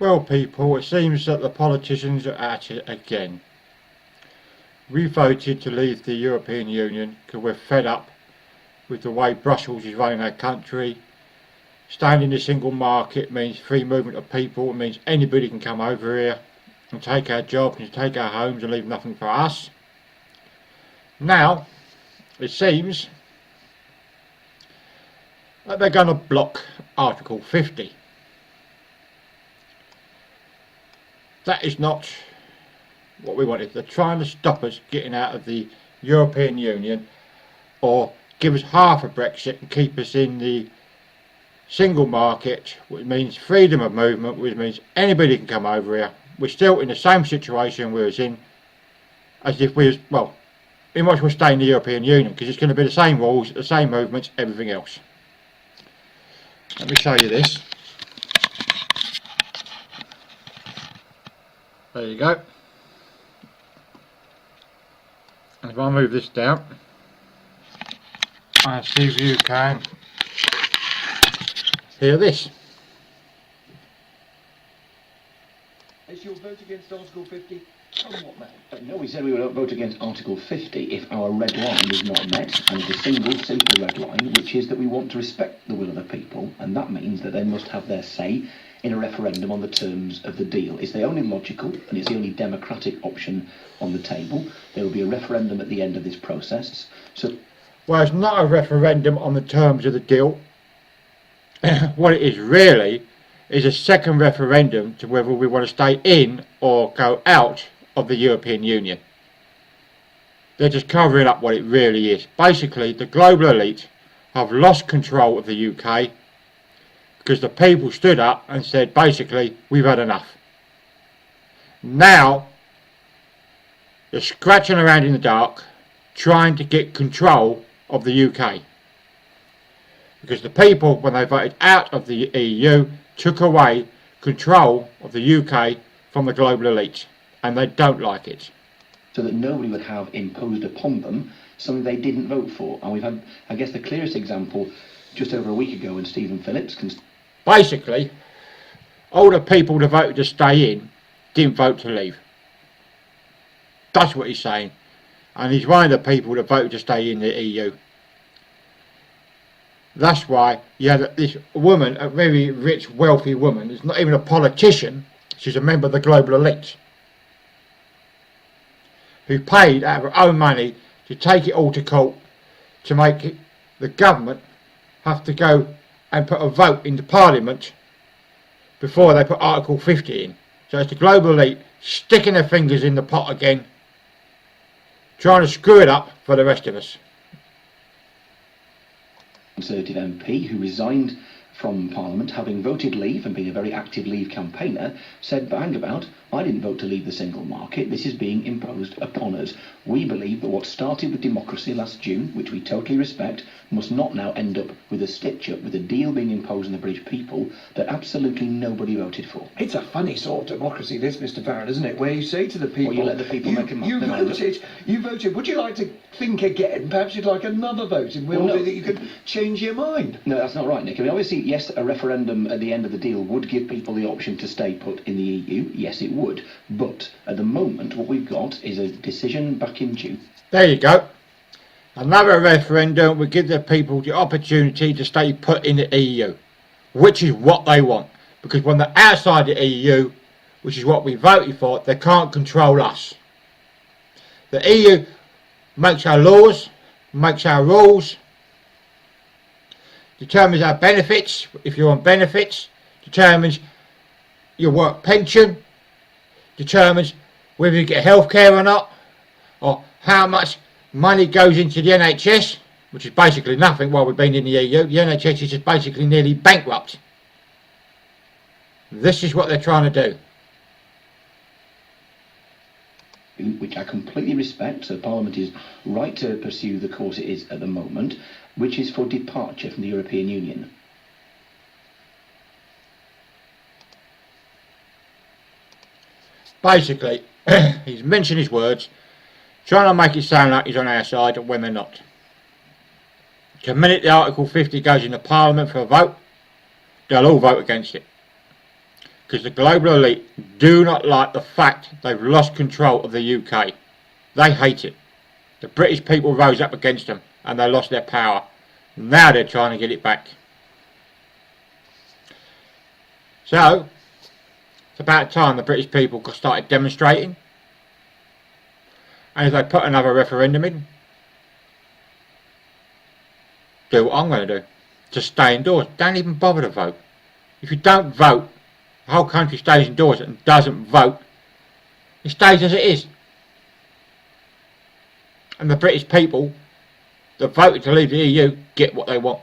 Well, people, it seems that the politicians are at it again. We voted to leave the European Union because we're fed up with the way Brussels is running our country. Staying in the single market means free movement of people. It means anybody can come over here and take our jobs and take our homes and leave nothing for us. Now, it seems that they're going to block Article 50. That is not what we wanted. They're trying to stop us getting out of the European Union, or give us half a Brexit and keep us in the single market, which means freedom of movement, which means anybody can come over here. We're still in the same situation we was in as if we was, well, we might as well stay in the European Union because it's going to be the same rules, the same movements, everything else. Let me show you this. There you go. And if I move this down, I see if you can hear this. Is your vote against Article 50? Somewhat, man. No, we said we would vote against Article 50 if our red line is not met, and it's a single, simple red line, which is that we want to respect the will of the people, and that means that they must have their say in a referendum on the terms of the deal. It's the only logical and it's the only democratic option on the table. There will be a referendum at the end of this process. So, well, it's not a referendum on the terms of the deal. What it is really is a second referendum to whether we want to stay in or go out of the European Union. They're just covering up what it really is. Basically, the global elite have lost control of the UK because the people stood up and said, basically, we've had enough. Now, they're scratching around in the dark, trying to get control of the UK. Because the people, when they voted out of the EU, took away control of the UK from the global elite, and they don't like it. So that nobody would have imposed upon them something they didn't vote for. And we've had, I guess, the clearest example just over a week ago when Stephen Phillips... Basically, all the people that voted to stay in didn't vote to leave. That's what he's saying. And he's one of the people that voted to stay in the EU. That's why you had this woman, a very rich, wealthy woman, is not even a politician, she's a member of the global elite, who paid out of her own money to take it all to court to make it, the government have to go and put a vote into Parliament before they put Article 50 in. So it's the global elite sticking their fingers in the pot again, trying to screw it up for the rest of us. Conservative MP who resigned from Parliament, having voted leave and being a very active leave campaigner, said, bang about, I didn't vote to leave the single market, this is being imposed upon us. We believe that what started with democracy last June, which we totally respect, must not now end up with a stitch-up, with a deal being imposed on the British people that absolutely nobody voted for. It's a funny sort of democracy, this, Mr. Farron, isn't it? Where you say to the people... Well, you let the people make a you voted. Would you like to think again? Perhaps you'd like another vote in order that you could change your mind. No, that's not right, Nick. I mean, obviously, yes, a referendum at the end of the deal would give people the option to stay put in the EU. Yes, it would. But at the moment, what we've got is a decision back in June. There you go. Another referendum would give the people the opportunity to stay put in the EU, which is what they want. Because when they're outside the EU, which is what we voted for, they can't control us. The EU makes our laws, makes our rules, determines our benefits, if you're on benefits, determines your work pension, determines whether you get healthcare or not, or how much money goes into the NHS, which is basically nothing while we've been in the EU. The NHS is just basically nearly bankrupt. This is what they're trying to do. Which I completely respect, so Parliament is right to pursue the course it is at the moment, which is for departure from the European Union. Basically, he's mentioned his words, trying to make it sound like he's on our side when they're not. The minute the Article 50 goes into Parliament for a vote, they'll all vote against it. because the global elite do not like the fact they've lost control of the UK. They hate it. The British people rose up against them and they lost their power. Now they're trying to get it back. So, it's about time the British people started demonstrating. And if they put another referendum in, do what I'm going to do. Just stay indoors. Don't even bother to vote. If you don't vote, the whole country stays indoors and doesn't vote. It stays as it is. And the British people that voted to leave the EU get what they want.